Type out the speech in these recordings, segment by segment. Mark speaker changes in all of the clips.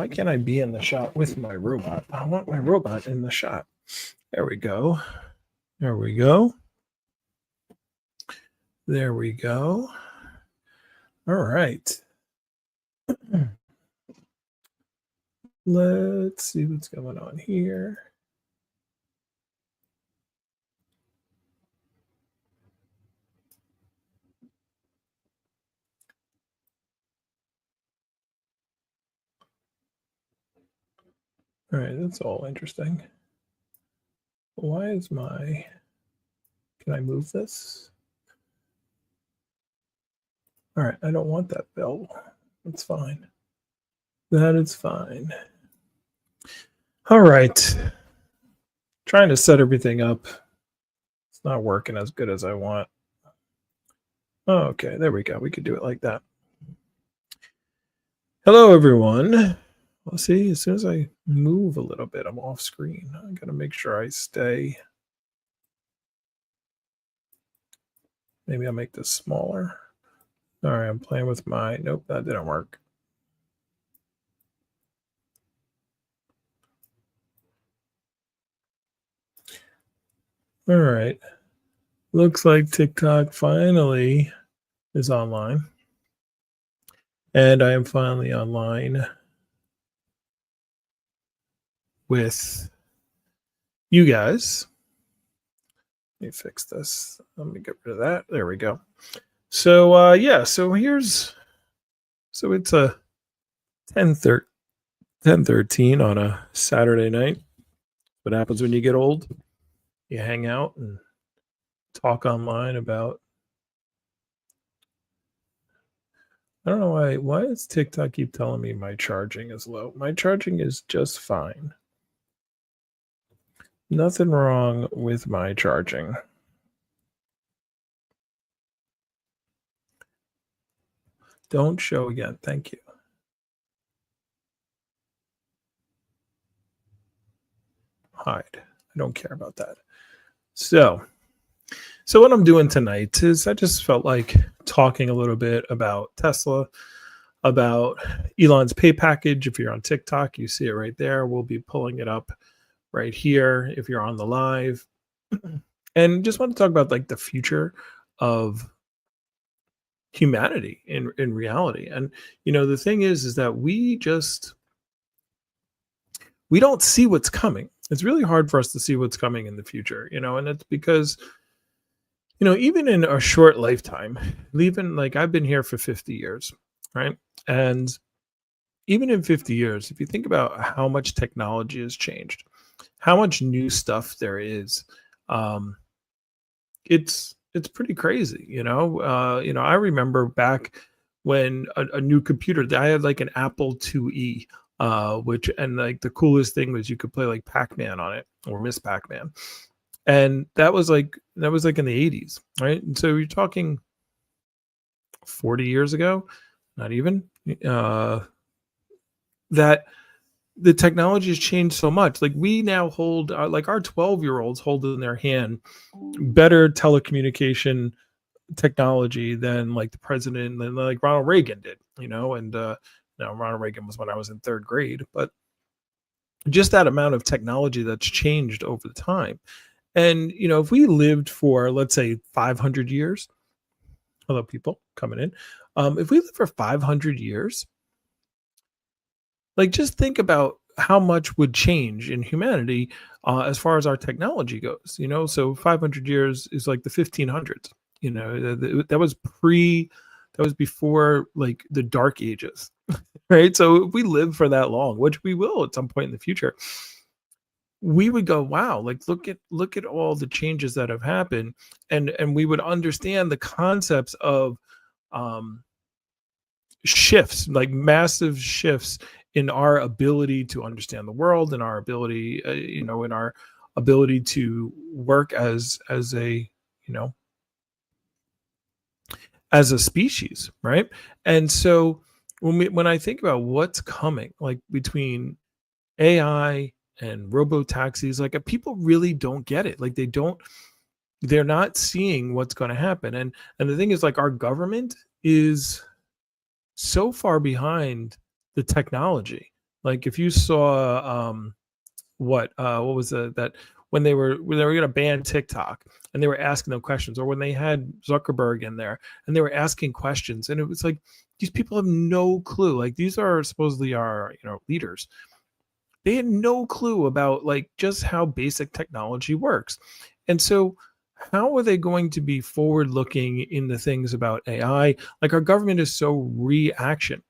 Speaker 1: can't I be in the shot with my robot? I want my robot in the shot. There we go. There we go. There we go. All right. Let's see what's going on here. All right, that's all interesting. Why is my... Can I move this? All right, I don't want that bell. That's fine. That is fine. All right. Trying to set everything up. It's not working as good as I want. Oh, okay, there we go. We could do it like that. Hello, everyone. Well, see, as soon as I move a little bit, I'm off screen. I got to make sure I stay. Maybe I'll make this smaller. All right, I'm playing with my... Nope, that didn't work. All right. Looks like TikTok finally is online. And I am finally online with you guys. Let me fix this. Let me get rid of that. There we go. So yeah, so it's a 10:13 on a Saturday night. What happens when you get old? You hang out and talk online about... I don't know why does TikTok keep telling me my charging is low? My charging is just fine. Nothing wrong with my charging. Don't show again. Thank you. Hide. I don't care about that. So what I'm doing tonight is I just felt like talking a little bit about Tesla, about Elon's pay package. If you're on TikTok, you see it right there. We'll be pulling it up right here if you're on the live. And just want to talk about like the future of humanity in reality. And the thing is that we don't see what's coming. It's really hard for us to see what's coming in the future, and it's because even in a short lifetime, even like I've been here for 50 years, right? And even in 50 years, if you think about how much technology has changed, how much new stuff there is, it's pretty crazy, I remember back when a new computer, I had like an Apple IIe, and like the coolest thing was you could play like Pac-Man on it, or Miss Pac-Man. And that was like in the 80s, right? And so you're talking 40 years ago, not even, that the technology has changed so much. Like we now hold, like our 12-year-olds hold in their hand better telecommunication technology than like the president, than like Ronald Reagan did, and now Ronald Reagan was when I was in third grade, but just that amount of technology that's changed over the time. And, if we lived for, let's say, 500 years, hello, people coming in. If we live for 500 years, like just think about how much would change in humanity as far as our technology goes, so 500 years is like the 1500s, that was before like the dark ages, right? So if we live for that long, which we will at some point in the future, we would go, wow, like look at all the changes that have happened, and we would understand the concepts of shifts, like massive shifts in our ability to understand the world, and our ability, in our ability to work as a as a species, right? And so when I think about what's coming, like between AI and RoboTaxis, like people really don't get it. Like they're not seeing what's going to happen. And the thing is, like, our government is so far behind the technology. Like if you saw what was that when they were going to ban TikTok and they were asking them questions, or when they had Zuckerberg in there and they were asking questions, and it was like these people have no clue. Like these are supposedly our leaders. They had no clue about like just how basic technology works, and so how are they going to be forward looking in the things about AI? Like our government is so reaction,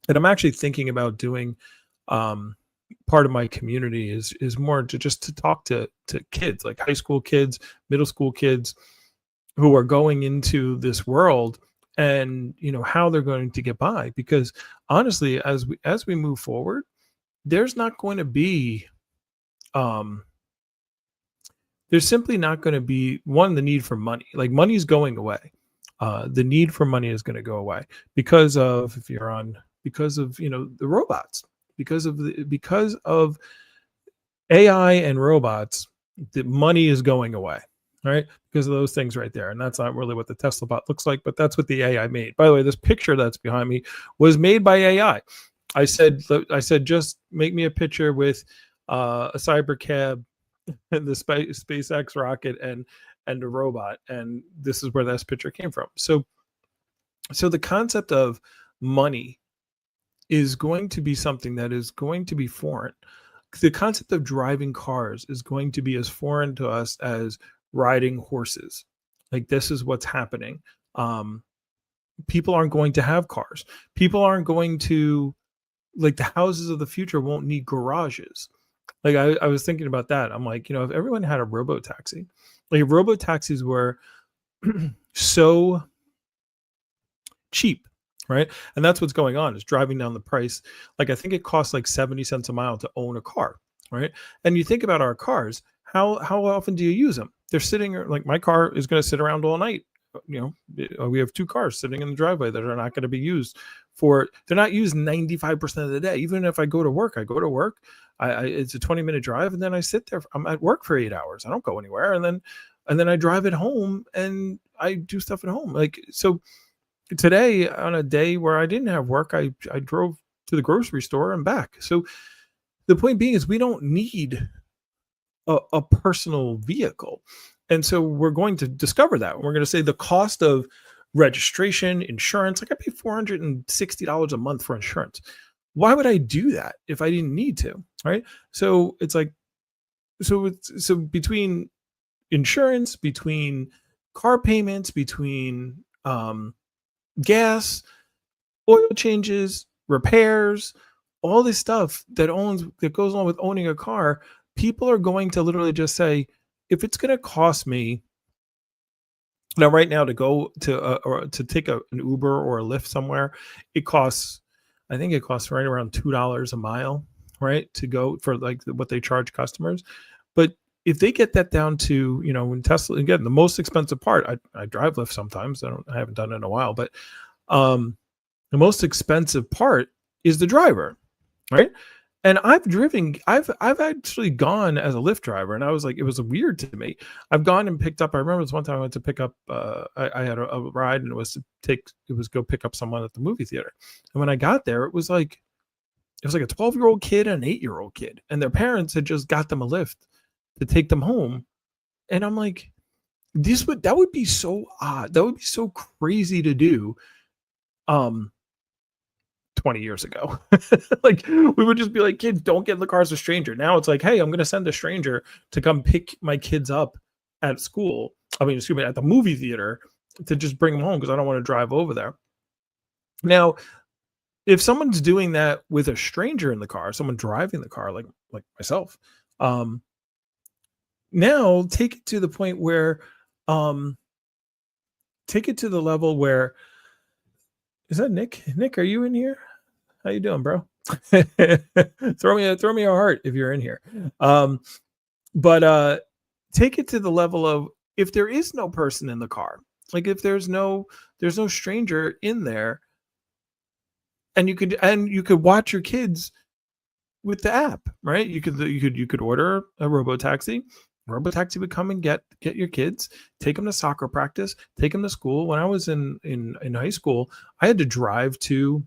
Speaker 1: and I'm actually thinking about doing um part of my community is more to just to talk to kids, like high school kids, middle school kids who are going into this world, and how they're going to get by, because honestly, as we move forward, there's not going to be um there's simply not going to be the need for money. Like money's going away. The need for money is going to go away because of, if you're on, because of the robots, because of AI and robots. The money is going away, right? Because of those things right there. And that's not really what the Tesla bot looks like, but that's what the AI made. By the way, this picture that's behind me was made by AI. I said, just make me a picture with a cyber cab and the SpaceX rocket and a robot, and this is where this picture came from. So the concept of money is going to be something that is going to be foreign. The concept of driving cars is going to be as foreign to us as riding horses. Like this is what's happening. Um, People aren't going to have cars. People aren't going to, like, the houses of the future won't need garages. Like I was thinking about that. I'm like, if everyone had a RoboTaxi, like if RoboTaxis were so cheap, right? And that's what's going on, is driving down the price. Like I think it costs like 70 cents a mile to own a car, right? And you think about our cars, how often do you use them? They're sitting, like my car is going to sit around all night. We have two cars sitting in the driveway that are not going to be used they're not used 95% of the day. Even if I go to work, it's a 20-minute drive, and then I sit there. I'm at work for 8 hours. I don't go anywhere. And then I drive it home and I do stuff at home. Like, so today, on a day where I didn't have work, I drove to the grocery store and back. So the point being is we don't need a personal vehicle. And so we're going to discover that. We're going to say the cost of registration, insurance, like I pay $460 a month for insurance. Why would I do that if I didn't need to? Right. So it's like, so between insurance, between car payments, between gas, oil changes, repairs, all this stuff that goes along with owning a car, people are going to literally just say, if it's going to cost me now right now to go to or to take an Uber or a Lyft somewhere, I think it costs right around $2 a mile, right, to go, for like what they charge customers. But if they get that down to, when Tesla, again, the most expensive part, I drive Lyft sometimes. I haven't done it in a while, but the most expensive part is the driver, right? And I've actually gone as a Lyft driver, and I was like, it was weird to me. I've gone and picked up. I remember this one time I went to pick up. I had a ride, and it was go pick up someone at the movie theater. And when I got there, it was like a 12-year-old kid and an 8-year-old kid, and their parents had just got them a Lyft to take them home. And I'm like, that would be so odd. That would be so crazy to do. 20 years ago. Like we would just be like, kids, don't get in the car as a stranger. Now it's like, hey, I'm going to send a stranger to come pick my kids up at school. Excuse me, at the movie theater, to just bring them home because I don't want to drive over there. Now, if someone's doing that with a stranger in the car, someone driving the car, like myself, now take it to the point where, take it to the level where, is that Nick? Nick, are you in here? How you doing, bro? throw me a heart if you're in here. But take it to the level of, if there is no person in the car, like if there's no stranger in there, and you could watch your kids with the app, right? You could order a RoboTaxi. RoboTaxi would come and get your kids, take them to soccer practice, take them to school. When I was in high school, I had to drive to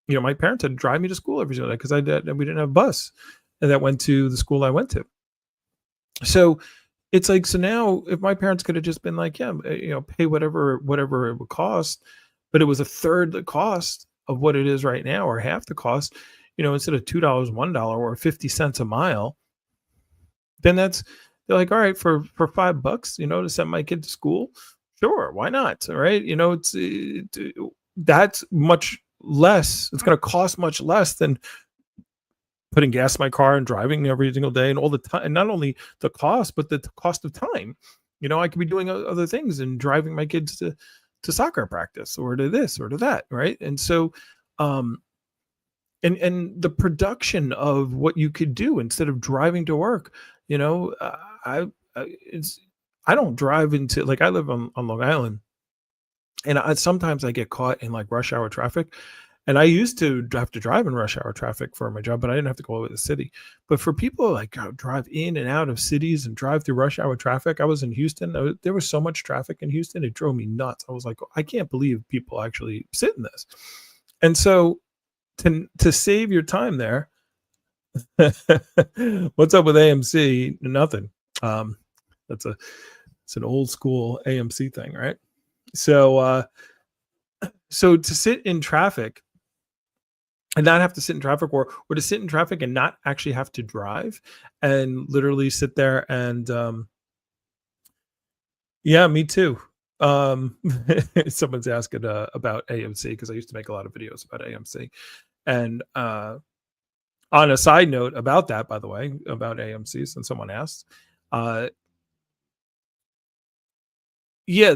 Speaker 1: My parents had to drive me to school every single day because we didn't have a bus, and that went to the school I went to. So it's like, so now if my parents could have just been like, yeah, pay whatever it would cost, but it was a third the cost of what it is right now, or half the cost, instead of $2, $1 or 50 cents a mile, then they're like, all right, for $5, to send my kid to school, sure, why not? All right. That's much less. It's going to cost much less than putting gas in my car and driving every single day, and all the time, and not only the cost, but the cost of time. I could be doing other things and driving my kids to soccer practice, or to this or to that, right? And so, um, and the production of what you could do instead of driving to work, it's I don't drive into, like, I live on Long Island, and sometimes I get caught in like rush hour traffic. And I used to have to drive in rush hour traffic for my job, but I didn't have to go over the city. But for people like drive in and out of cities and drive through rush hour traffic, I was in Houston. There was so much traffic in Houston, it drove me nuts. I was like, I can't believe people actually sit in this. And so to save your time there, what's up with AMC? Nothing. That's it's an old school AMC thing, right? So to sit in traffic and not have to sit in traffic, or to sit in traffic and not actually have to drive, and literally sit there and yeah, me too. um Someone's asking about AMC, because I used to make a lot of videos about AMC. And on a side note about that, by the way, about AMC, since someone asked, uh yeah,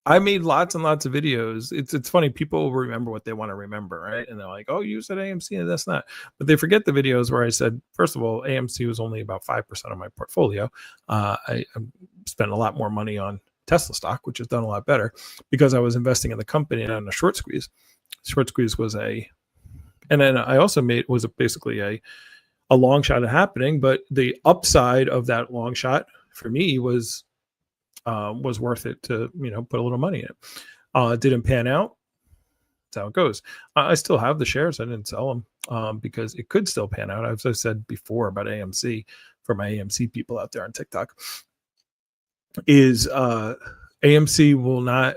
Speaker 1: I made lots and lots of videos. It's funny, people remember what they want to remember, right? And they're like, "Oh, you said AMC," and that's not. But they forget the videos where I said, first of all, AMC was only about 5% of my portfolio. I spent a lot more money on Tesla stock, which has done a lot better, because I was investing in the company and on a short squeeze. Short squeeze was and then I also was basically a long shot at happening, but the upside of that long shot for me was worth it to put a little money in it. It didn't pan out. That's how it goes. I still have the shares. I didn't sell them because it could still pan out. As I said before about AMC, for my AMC people out there on TikTok, is AMC will not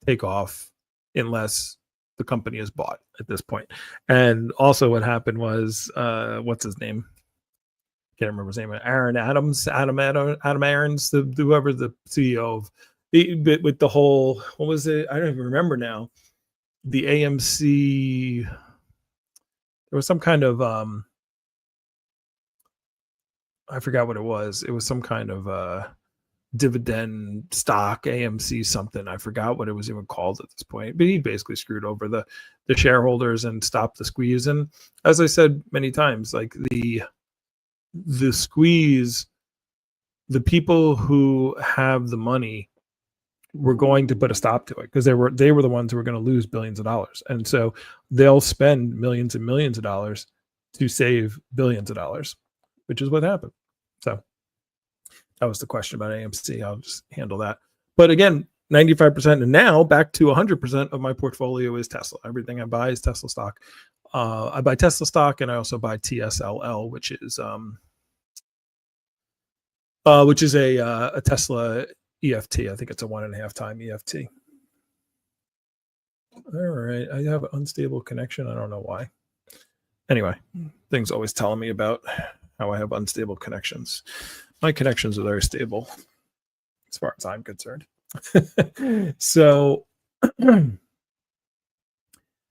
Speaker 1: take off unless the company is bought at this point. And also what happened was, what's his name? Can't remember his name. Aaron Adams, Adam Aarons, whoever the CEO of with the whole, what was it? I don't even remember now. The AMC, there was some kind of I forgot what it was. It was some kind of dividend stock, AMC something. I forgot what it was even called at this point. But he basically screwed over the shareholders and stopped the squeeze. And as I said many times, like the squeeze, the people who have the money were going to put a stop to it, because they were the ones who were going to lose billions of dollars. And so they'll spend millions and millions of dollars to save billions of dollars, which is what happened. So that was the question about AMC. I'll just handle that. But again, 95%, and now back to 100% of my portfolio is Tesla. Everything I buy is Tesla stock. I buy Tesla stock, and I also buy TSLL, which is a Tesla EFT. I think it's a 1.5 time EFT. All right, I have an unstable connection. I don't know why. Anyway, things always telling me about how I have unstable connections. My connections are very stable, as far as I'm concerned.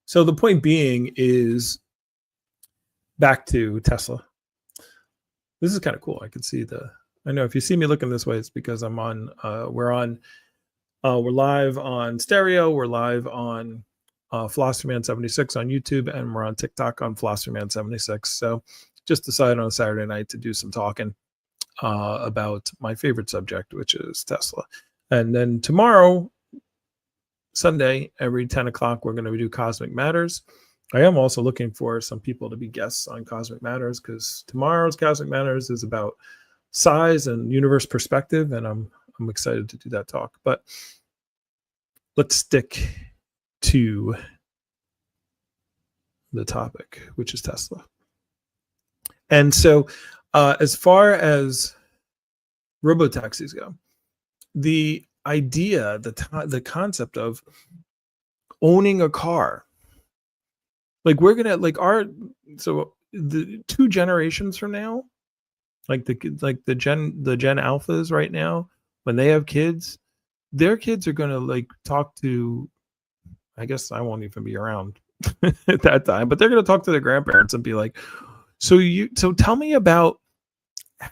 Speaker 1: So the point being is, back to Tesla. This is kind of cool. I can see I know if you see me looking this way, it's because I'm on, we're live on stereo. We're live on PhilosophyMan76 on YouTube, and we're on TikTok on PhilosophyMan76. So just decided on a Saturday night to do some talking about my favorite subject, which is Tesla. And then tomorrow, Sunday, every 10 o'clock, we're going to do Cosmic Matters. I am also looking for some people to be guests on Cosmic Matters, because tomorrow's Cosmic Matters is about size and universe perspective, and I'm excited to do that talk. But let's stick to the topic, which is Tesla. And so, as far as robotaxis go, the idea, the concept of owning a car, like we're gonna like our so the 2 generations from now, like the Gen Alphas right now, when they have kids, their kids are gonna like talk to. I guess I won't even be around at that time, but they're gonna talk to their grandparents and be like, so tell me about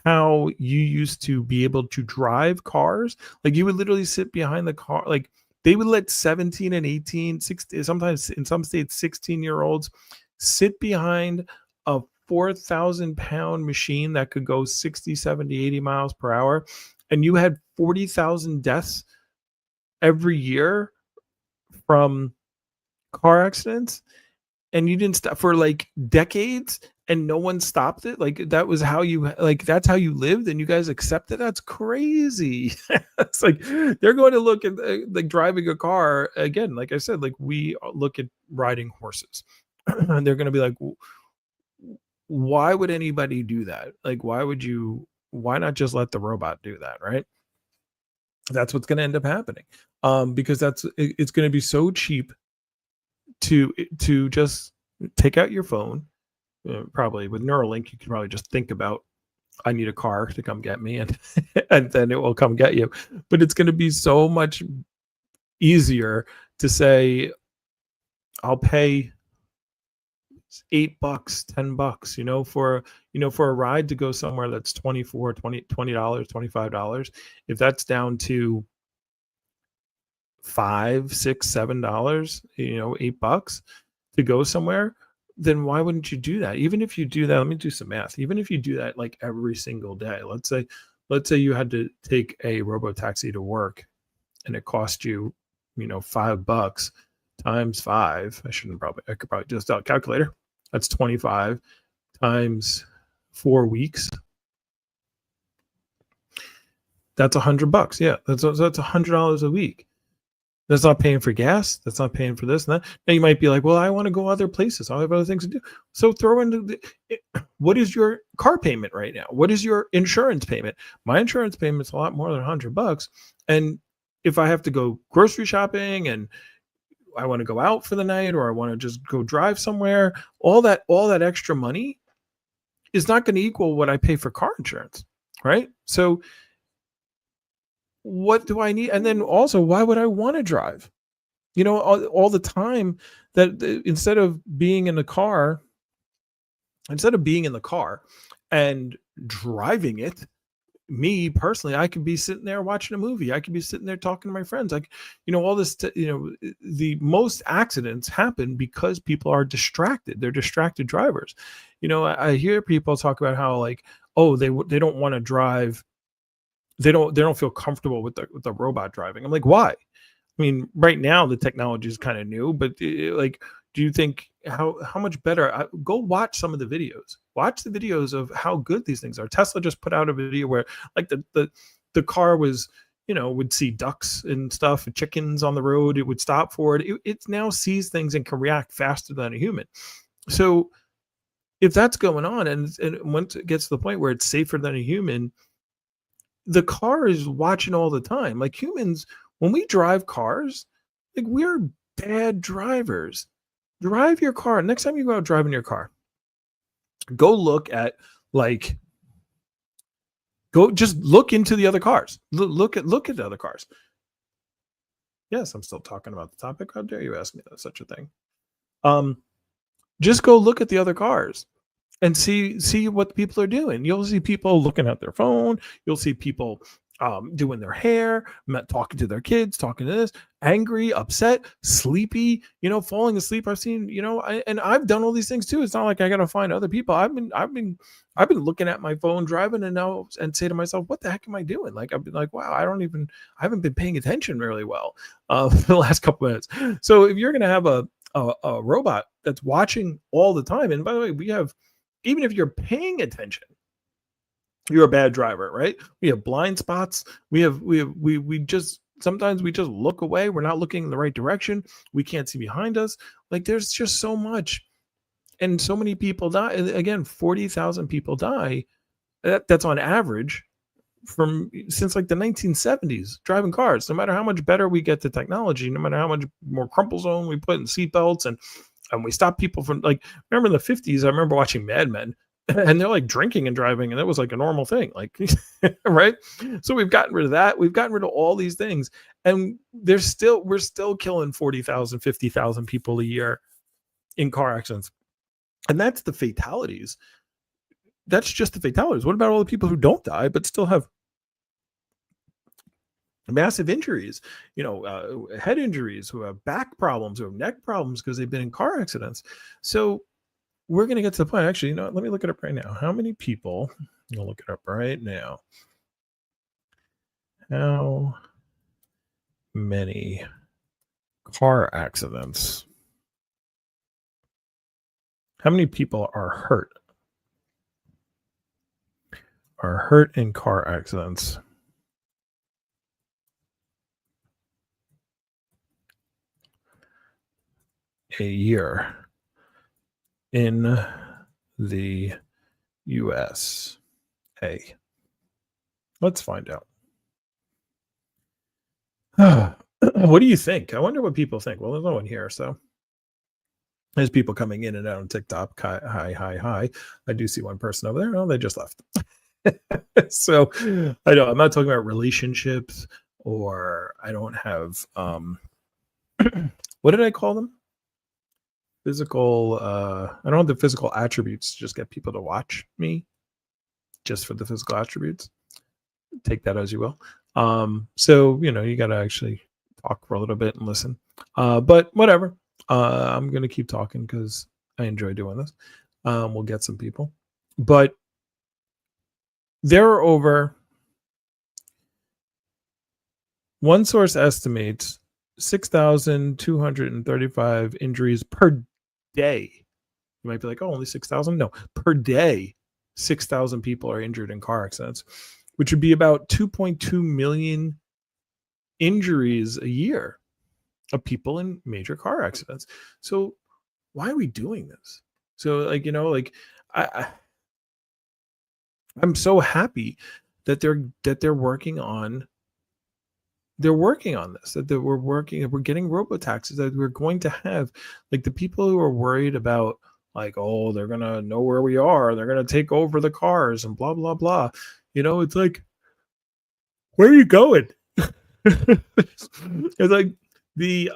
Speaker 1: how you used to be able to drive cars. Like you would literally sit behind the car. Like they would let 17 and 18, 16, sometimes in some states 16-year-olds sit behind a 4,000-pound machine that could go 60, 70, 80 miles per hour. And you had 40,000 deaths every year from car accidents, and you didn't stop for like decades, and no one stopped it. Like that was how you, like that's how you lived, and you guys accepted. That's crazy. It's like they're going to look at like driving a car again. Like I said, like we look at riding horses, and they're going to be like, why would anybody do that? Like why not just let the robot do that, right? That's what's going to end up happening, because it's going to be so cheap to just take out your phone. Probably with Neuralink, you can probably just think about, I need a car to come get me, and and then it will come get you. But it's going to be so much easier to say, I'll pay $8, $10, for a ride to go somewhere that's 24, $20, $25. If that's down to $5, $6, $7, $8 to go somewhere, then why wouldn't you do that? Even if you do that, let me do some math. Even if you do that like every single day, let's say you had to take a robotaxi to work, and it cost you, $5 times 5. I could probably just out calculator. That's 25 times 4 weeks. That's $100. Yeah, that's $100 a week. That's not paying for gas. That's not paying for this and that. Now you might be like, well, I want to go other places. I have other things to do. So throw into what is your car payment right now? What is your insurance payment? My insurance payment is a lot more than $100. And if I have to go grocery shopping, and I want to go out for the night, or I want to just go drive somewhere, all that extra money is not going to equal what I pay for car insurance, right? So what do I need? And then also, why would I want to drive? All the time, that instead of being in the car and driving it, me personally, I could be sitting there watching a movie. I could be sitting there talking to my friends. Like, all this, the most accidents happen because people are distracted. They're distracted drivers. I hear people talk about how like, oh, they don't want to drive. They don't feel comfortable with the robot driving. I'm like, why? I mean, right now the technology is kind of new, but like, do you think how much better? Go watch some of the videos. Watch the videos of how good these things are. Tesla just put out a video where like the car was, would see ducks and stuff, and chickens on the road. It would stop for it. It now sees things and can react faster than a human. So if that's going on, and once it gets to the point where it's safer than a human, the car is watching all the time. Like humans, when we drive cars, like we're bad drivers. Drive your car. Next time you go out driving your car, go look at just look into the other cars. Look at the other cars. Yes, I'm still talking about the topic. How dare you ask me such a thing? Just go look at the other cars and see what people are doing. You'll see people looking at their phone. You'll see people doing their hair, talking to their kids, talking to this, angry, upset, sleepy, falling asleep. I've seen, and I've done all these things too. It's not like I got to find other people. I've been looking at my phone driving, and say to myself, what the heck am I doing? Like, I've been like, wow, I haven't been paying attention really well for the last couple minutes. So if you're going to have a robot that's watching all the time, and by the way, even if you're paying attention, you're a bad driver, right? We have blind spots. We just sometimes we just look away. We're not looking in the right direction. We can't see behind us. Like there's just so much and so many people die. Again, 40,000 people die. That's on average from since like the 1970s driving cars. No matter how much better we get the technology, no matter how much more crumple zone we put in seatbelts, and we stop people from, like, remember in the 50s, I remember watching Mad Men, and they're like drinking and driving, and that was like a normal thing, like, right? So we've gotten rid of that. We've gotten rid of all these things, and we're still killing 40,000, 50,000 people a year in car accidents. And that's the fatalities. That's just the fatalities. What about all the people who don't die but still have massive injuries, head injuries, who have back problems, who have neck problems because they've been in car accidents? So we're going to get to the point. Actually, let me look it up right now. How many people? I'll look it up right now. How many car accidents? How many people are hurt in car accidents a year in the USA? Let's find out. What do you think? I wonder what people think. Well, there's no one here, so there's people coming in and out on TikTok. Hi. I do see one person over there. Oh, they just left. So I know I'm not talking about relationships, or I don't have what did I call them? Physical. I don't have the physical attributes to just get people to watch me just for the physical attributes. Take that as you will. So you got to actually talk for a little bit and listen. But whatever. I'm going to keep talking because I enjoy doing this. We'll get some people, but there are over, one source estimates 6,235 injuries per day. You might be like, oh, only 6,000? No, per day, 6,000 people are injured in car accidents, which would be about 2.2 million injuries a year of people in major car accidents. So why are we doing this? So I'm so happy that they're working on this, that we're getting RoboTaxis, that we're going to have, like, the people who are worried about, like, oh, they're going to know where we are, they're going to take over the cars and blah, blah, blah. It's like, where are you going? It's like the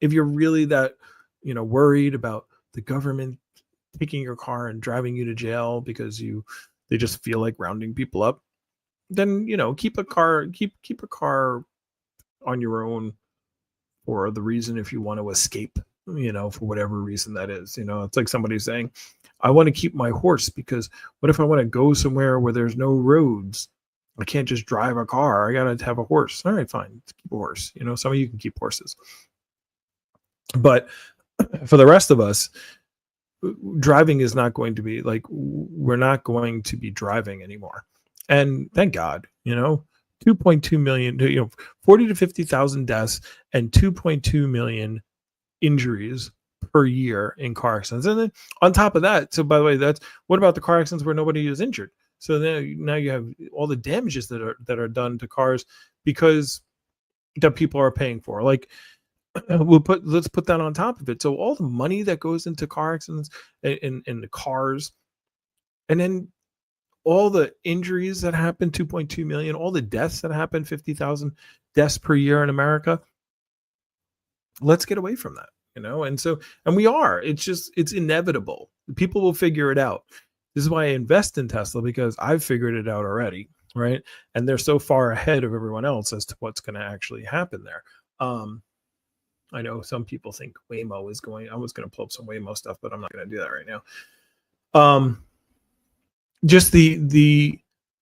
Speaker 1: if you're really that, worried about the government taking your car and driving you to jail because they just feel like rounding people up, then keep a car on your own, for the reason if you want to escape, for whatever reason that is. It's like somebody saying, I want to keep my horse because what if I want to go somewhere where there's no roads? I can't just drive a car. I gotta have a horse. All right, fine, keep a horse. Some of you can keep horses, but for the rest of us, driving is not going to be like, we're not going to be driving anymore. And thank God, 2.2 million, 40 to 50,000 deaths and 2.2 million injuries per year in car accidents. And then on top of that, so by the way, what about the car accidents where nobody is injured? So now you have all the damages that are done to cars because that people are paying for. Like, let's put that on top of it. So all the money that goes into car accidents in the cars, and then all the injuries that happen, 2.2 million, all the deaths that happen, 50,000 deaths per year in America. Let's get away from that, and we are. It's inevitable. People will figure it out. This is why I invest in Tesla, because I've figured it out already, right? And they're so far ahead of everyone else as to what's going to actually happen there. I know some people think Waymo is going. I was going to pull up some Waymo stuff, but I'm not going to do that right now. Just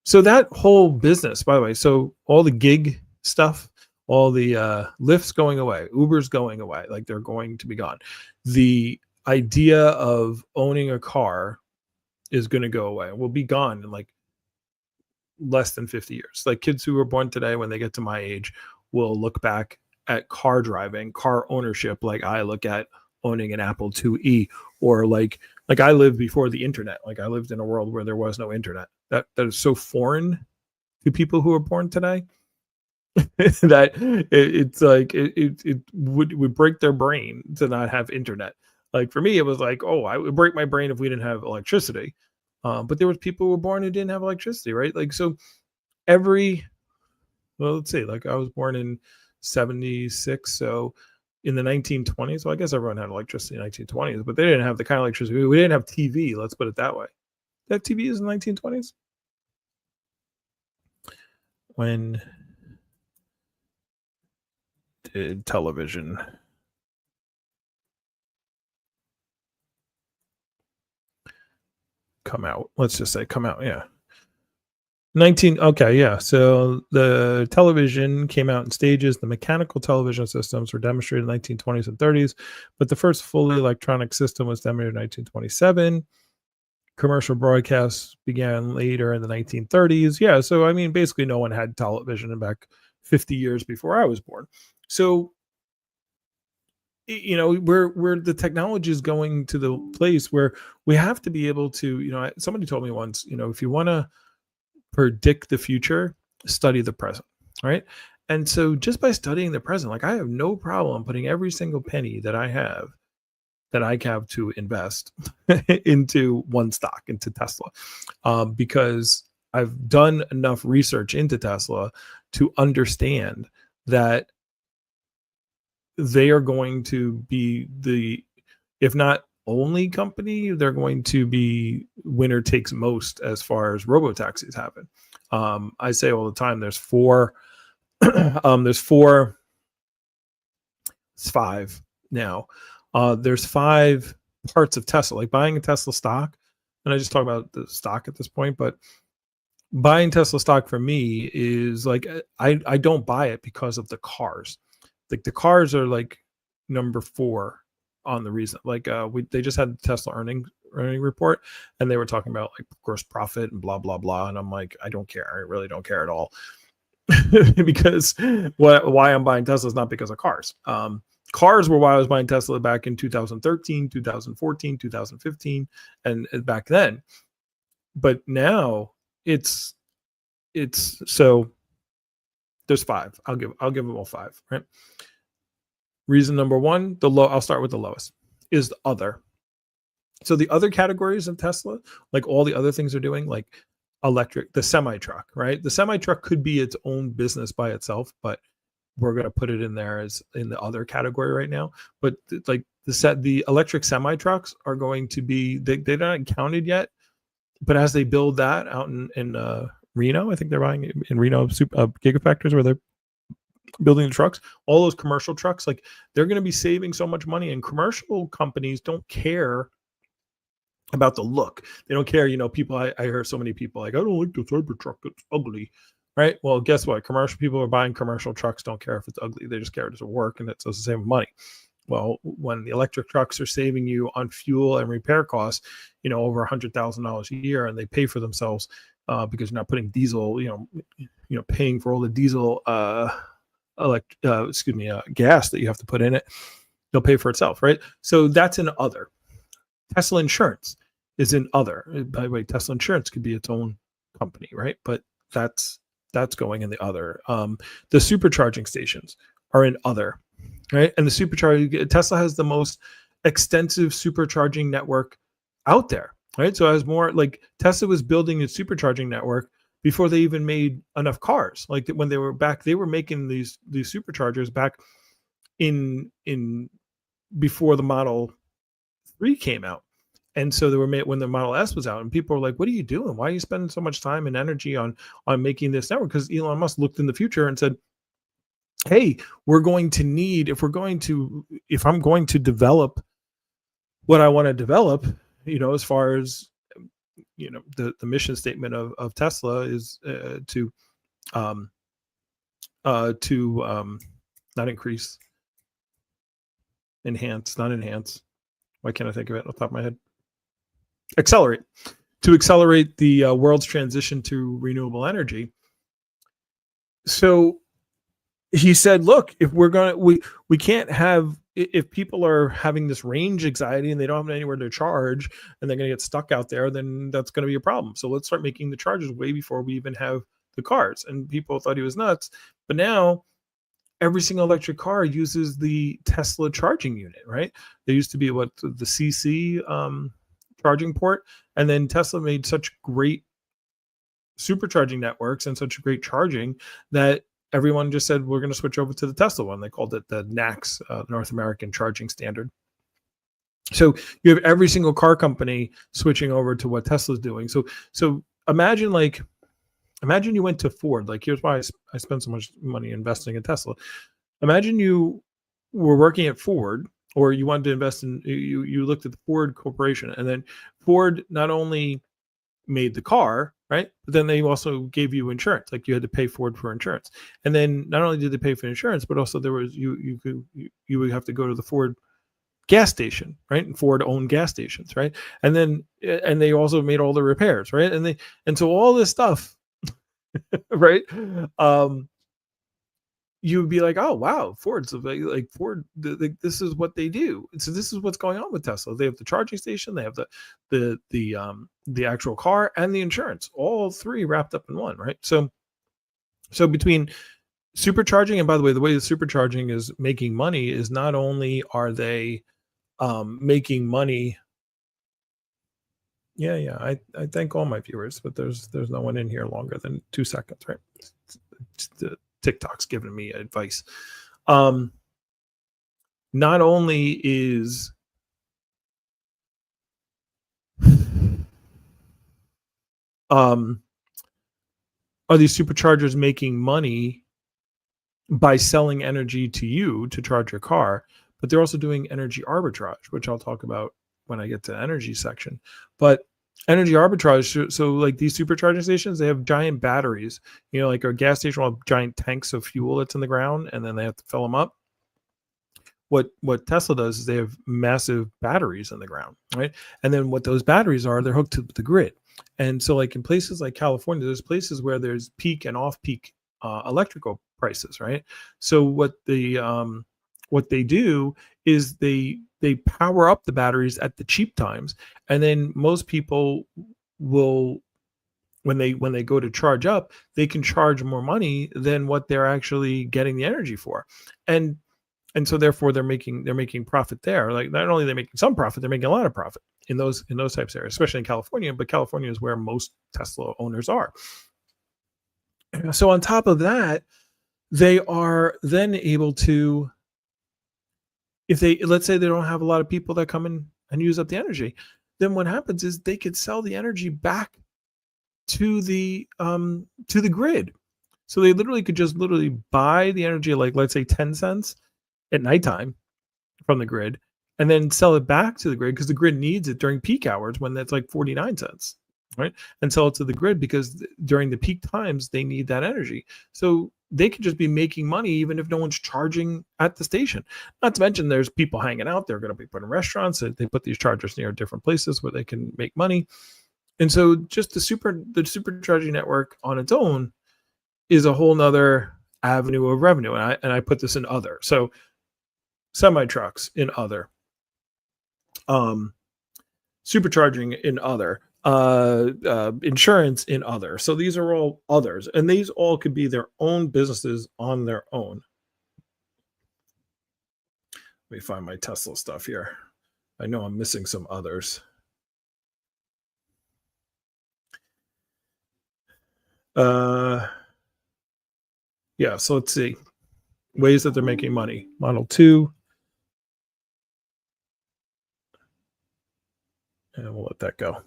Speaker 1: so that whole business, by the way, so all the gig stuff, all the Lyft's going away, Uber's going away, like they're going to be gone. The idea of owning a car is going to go away. Will be gone in like less than 50 years. Like kids who were born today, when they get to my age, will look back at car driving, car ownership, like I look at owning an Apple IIe, or like I lived before the internet. Like I lived in a world where there was no internet. That is so foreign to people who are born today that it's like it would break their brain to not have internet. Like for me, it was like, oh, I would break my brain if we didn't have electricity. But there was people who were born who didn't have electricity, right? Like so every well, let's see, like I was born in 76, so in the 1920s, well, I guess everyone had electricity in the 1920s, but they didn't have the kind of electricity. We didn't have TV, let's put it that way. That TVs in the 1920s? When did television come out? Let's just say come out, yeah. 19 okay, yeah. So the television came out in stages. The mechanical television systems were demonstrated in the 1920s and 30s, but the first fully electronic system was demonstrated in 1927. Commercial broadcasts began later in the 1930s. Yeah, so I mean, basically, no one had television back 50 years before I was born. So, you know, where the technology is going to the place where we have to be able to, you know, somebody told me once, you know, if you want to predict the future, study the present, right? And so, just by studying the present, like I have no problem putting every single penny that I have to invest into one stock, into Tesla, because I've done enough research into Tesla to understand that they are going to be the, if not only company, they're going to be winner takes most as far as robotaxis happen. I say all the time, there's four, it's five now. There's five parts of Tesla, like buying a Tesla stock. And I just talk about the stock at this point, but buying Tesla stock for me is like, I don't buy it because of the cars. Like the cars are like number four on the reason. Like they just had the Tesla earning report, and they were talking about like gross profit and blah blah blah. And I'm like, I don't care. I really don't care at all. Because why I'm buying Tesla is not because of cars. Cars were why I was buying Tesla back in 2013, 2014, 2015, and back then. But now it's so there's five. I'll give them all five, right? Reason number one, I'll start with the lowest, is the other. So the other categories of Tesla, like all the other things they're doing, like electric, the semi truck, right? The semi truck could be its own business by itself, but we're going to put it in there as in the other category right now. But like the electric semi trucks are going to be, they're not counted yet, but as they build that out in Reno, I think they're buying in Reno gigafactories where they're building the trucks, all those commercial trucks, like they're going to be saving so much money. And commercial companies don't care about the look. They don't care. You know, people, I hear so many people like, I don't like the Cybertruck, it's ugly. Right. Well, guess what? Commercial people are buying commercial trucks, don't care if it's ugly. They just care it doesn't work and it's the same money. Well, when the electric trucks are saving you on fuel and repair costs, you know, over $100,000 a year, and they pay for themselves because you're not putting diesel, paying for all the diesel, gas that you have to put in it, they'll pay for itself, right? So that's an other. Tesla Insurance is in other. By the way, Tesla Insurance could be its own company, right? But that's going in the other. The supercharging stations are in other, right? And the supercharging, Tesla has the most extensive supercharging network out there, right? So as more, like Tesla was building its supercharging network before they even made enough cars. Like when they were back, they were making these superchargers back in before the Model 3 came out. And so they were made when the Model S was out, and people were like, what are you doing? Why are you spending so much time and energy on making this network? Because Elon Musk looked in the future and said, hey, we're going to need, if I'm going to develop what I want to develop, as far as, the mission statement of Tesla is to not increase, not enhance. Why can't I think of it off the top of my head? Accelerate the world's transition to renewable energy. So he said, "Look, if we're gonna we can't have if people are having this range anxiety and they don't have anywhere to charge and they're gonna get stuck out there, then that's gonna be a problem. So let's start making the chargers way before we even have the cars." And people thought he was nuts, but now every single electric car uses the Tesla charging unit, right? There used to be what the CC charging port, and then Tesla made such great supercharging networks and such great charging that everyone just said we're going to switch over to the Tesla one. They called it the NACS, North American Charging Standard. So you have every single car company switching over to what Tesla's doing. So imagine you went to Ford. Like, here's why I spent so much money investing in Tesla. Imagine you were working at Ford, or you wanted to invest in you looked at the Ford Corporation, and then Ford not only made the car, right? But then they also gave you insurance. Like, you had to pay Ford for insurance. And then not only did they pay for insurance, but also there was you would have to go to the Ford gas station, right? And Ford owned gas stations, right? And then and they also made all the repairs, right? And so all this stuff, right? Um you would be like, oh wow, Ford's like Ford. This is what they do. So this is what's going on with Tesla. They have the charging station, they have the actual car, and the insurance, all three wrapped up in one, right? So between supercharging, and by the way, the way the supercharging is making money is not only are they making money. Yeah, I thank all my viewers, but there's no one in here longer than 2 seconds, right? The TikTok's giving me advice. Not only is are these superchargers making money by selling energy to you to charge your car, but they're also doing energy arbitrage, which I'll talk about when I get to the energy section. But energy arbitrage, so like these supercharging stations, they have giant batteries. Like a gas station will have giant tanks of fuel that's in the ground, and then they have to fill them up. What Tesla does is they have massive batteries in the ground, right? And then what those batteries are, they're hooked to the grid. And so, like in places like California, there's places where there's peak and off-peak electrical prices, right? So what they do is they power up the batteries at the cheap times, and then most people will, when they go to charge up, they can charge more money than what they're actually getting the energy for. And so therefore they're making profit there. Like, not only are they making some profit, they're making a lot of profit in those types of areas, especially in California. But California is where most Tesla owners are. So on top of that, they are then able to, if they, let's say they don't have a lot of people that come in and use up the energy, then what happens is they could sell the energy back to the grid. So they literally could just buy the energy, like let's say 10 cents at nighttime from the grid, and then sell it back to the grid, because the grid needs it during peak hours when that's like 49 cents, right? And sell it to the grid because during the peak times they need that energy. So they could just be making money even if no one's charging at the station. Not to mention there's people hanging out. They're going to be putting restaurants. They put these chargers near different places where they can make money. And so just the supercharging network on its own is a whole nother avenue of revenue. And I put this in other. So semi trucks in other, supercharging in other, insurance in other. So these are all others, and these all could be their own businesses on their own. Let me find my Tesla stuff here. I know I'm missing some others. Yeah, so let's see ways that they're making money. Model 2. And we'll let that go.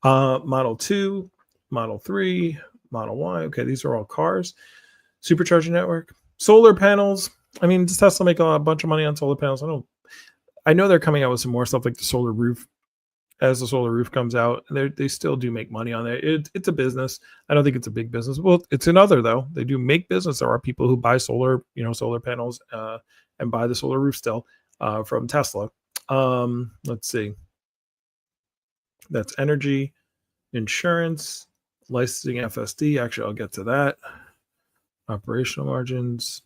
Speaker 1: Model 2, Model 3, Model Y. Okay, these are all cars. Supercharging network. Solar panels. I mean, does Tesla make a bunch of money on solar panels? I know they're coming out with some more stuff like the solar roof. As the solar roof comes out, they still do make money on it. It's a business. I don't think it's a big business. Well, it's another though. They do make business. There are people who buy solar panels and buy the solar roof still from Tesla. Let's see. That's energy, insurance, licensing, FSD. Actually, I'll get to that. Operational margins.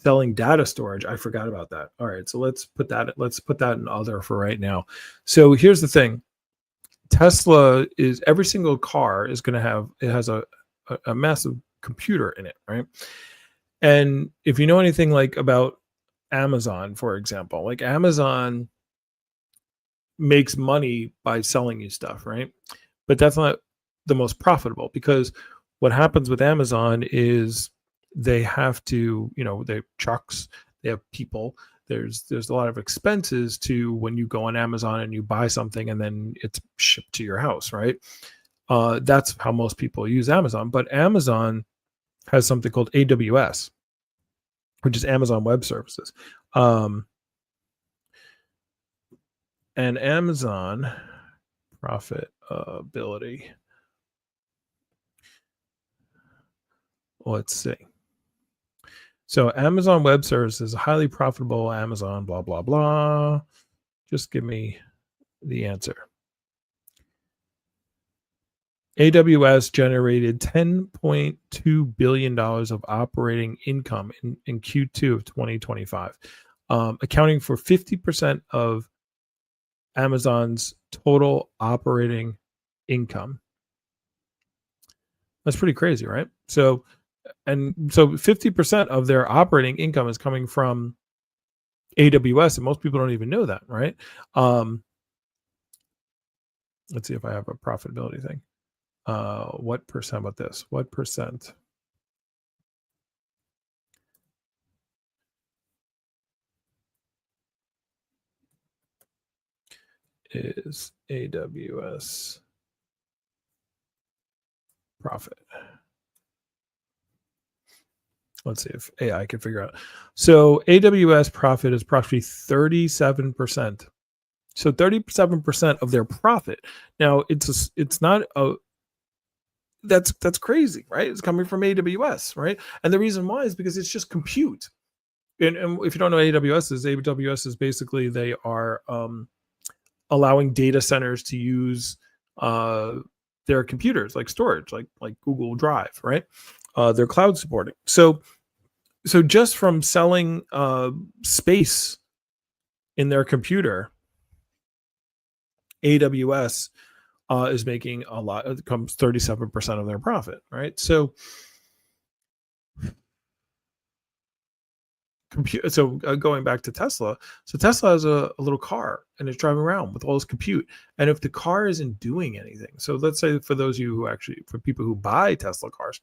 Speaker 1: selling data storage. I forgot about that. All right, so let's put that in other for right now. So here's the thing. Tesla is every single car is going to have it has a massive computer in it, right? And if you know anything like about Amazon, for example, like Amazon makes money by selling you stuff, right? But that's not the most profitable, because what happens with Amazon is they have to, they have trucks, they have people. There's a lot of expenses to when you go on Amazon and you buy something and then it's shipped to your house, right? That's how most people use Amazon. But Amazon has something called AWS, which is Amazon Web Services. And Amazon profitability. Let's see. So Amazon Web Services is highly profitable. Amazon, blah, blah, blah. Just give me the answer. AWS generated $10.2 billion of operating income in Q2 of 2025, accounting for 50% of Amazon's total operating income. That's pretty crazy, right? So 50% of their operating income is coming from AWS, and most people don't even know that, right? Let's see if I have a profitability thing. What percent about this? What percent is AWS profit? Let's see if AI can figure out. So AWS profit is approximately 37%. So 37% of their profit. Now it's not a that's crazy, right? It's coming from AWS, right? And the reason why is because it's just compute. And if you don't know what AWS is basically they are allowing data centers to use their computers like storage, like Google Drive, right? They're cloud supporting. So just from selling space in their computer, AWS is making a lot. It comes 37% of their profit, right? So going back to Tesla, so Tesla has a little car and it's driving around with all this compute. And if the car isn't doing anything, so let's say for those of you who for people who buy Tesla cars,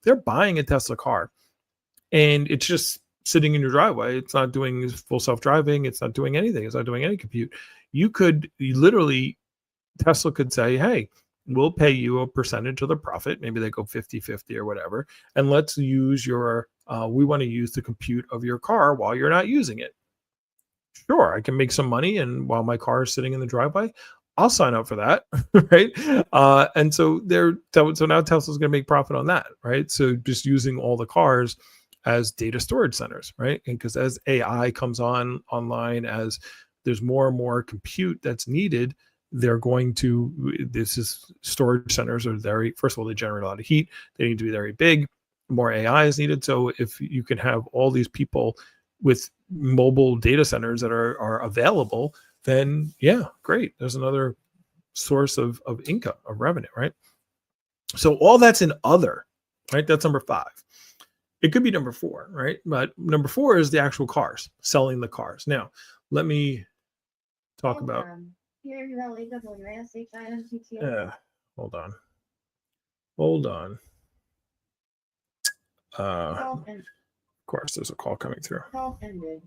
Speaker 1: they're buying a Tesla car and it's just sitting in your driveway. It's not doing full self-driving. It's not doing anything. It's not doing any compute. Tesla could say, hey, we'll pay you a percentage of the profit. Maybe they go 50-50 or whatever. And let's use we want to use the compute of your car while you're not using it. Sure, I can make some money. And while my car is sitting in the driveway, I'll sign up for that. Right. And so now Tesla's going to make profit on that. Right. So just using all the cars as data storage centers. Right. And because as AI comes online, as there's more and more compute that's needed, storage centers are first of all, they generate a lot of heat. They need to be very big. More AI is needed. So if you can have all these people with mobile data centers that are available, then yeah, great. There's another source of income, of revenue, right? So all that's in other, right? That's number 5. It could be number 4, right? But number 4 is the actual cars, selling the cars. Now, let me talk about. Hold on. Of course, there's a call coming through. Call ended.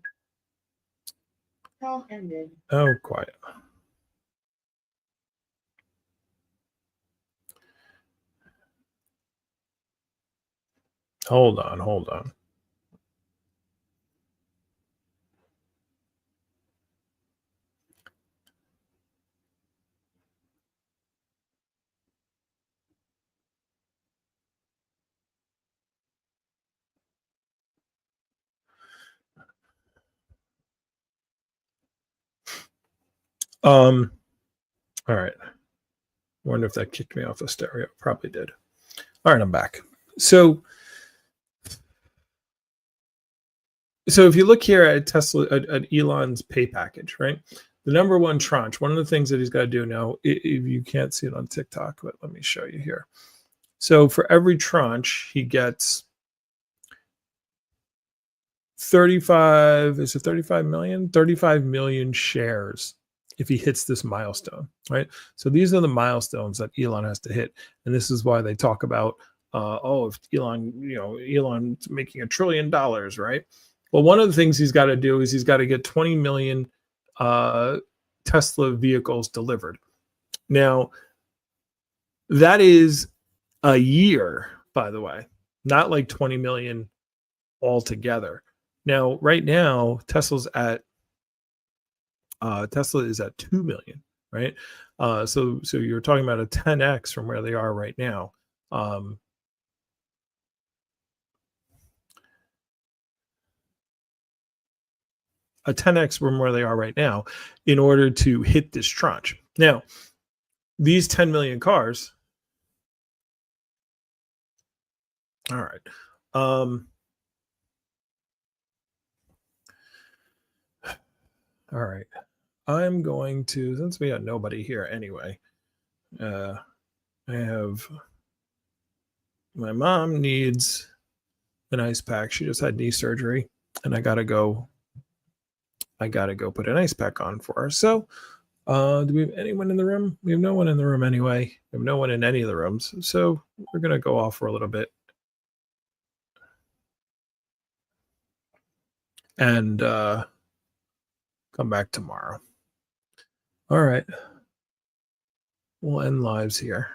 Speaker 1: Oh, quiet. Hold on. All right. Wonder if that kicked me off the stereo. Probably did. All right, I'm back. So So if you look here at Tesla, at Elon's pay package, right? The number one tranche, one of the things that he's got to do now, if you can't see it on TikTok, but let me show you here. So for every tranche, he gets 35, is it 35 million? 35 million shares if he hits this milestone, right? So these are the milestones that Elon has to hit. And this is why they talk about, oh, if Elon, Elon's making $1 trillion, right? Well, one of the things he's got to do is he's got to get 20 million uh, Tesla vehicles delivered. Now, that is a year, by the way, not like 20 million altogether. Now, right now, Tesla is at 2 million, right? So you're talking about a 10x from where they are right now. Um, a 10x from where they are right now in order to hit this tranche. Now, these 10 million cars, all right. All right. I'm going to, since we got nobody here anyway, I have my mom needs an ice pack. She just had knee surgery, and I gotta go. I gotta go put an ice pack on for her. So, do we have anyone in the room? We have no one in the room anyway. We have no one in any of the rooms. So we're gonna go off for a little bit and come back tomorrow. All right. We'll end lives here.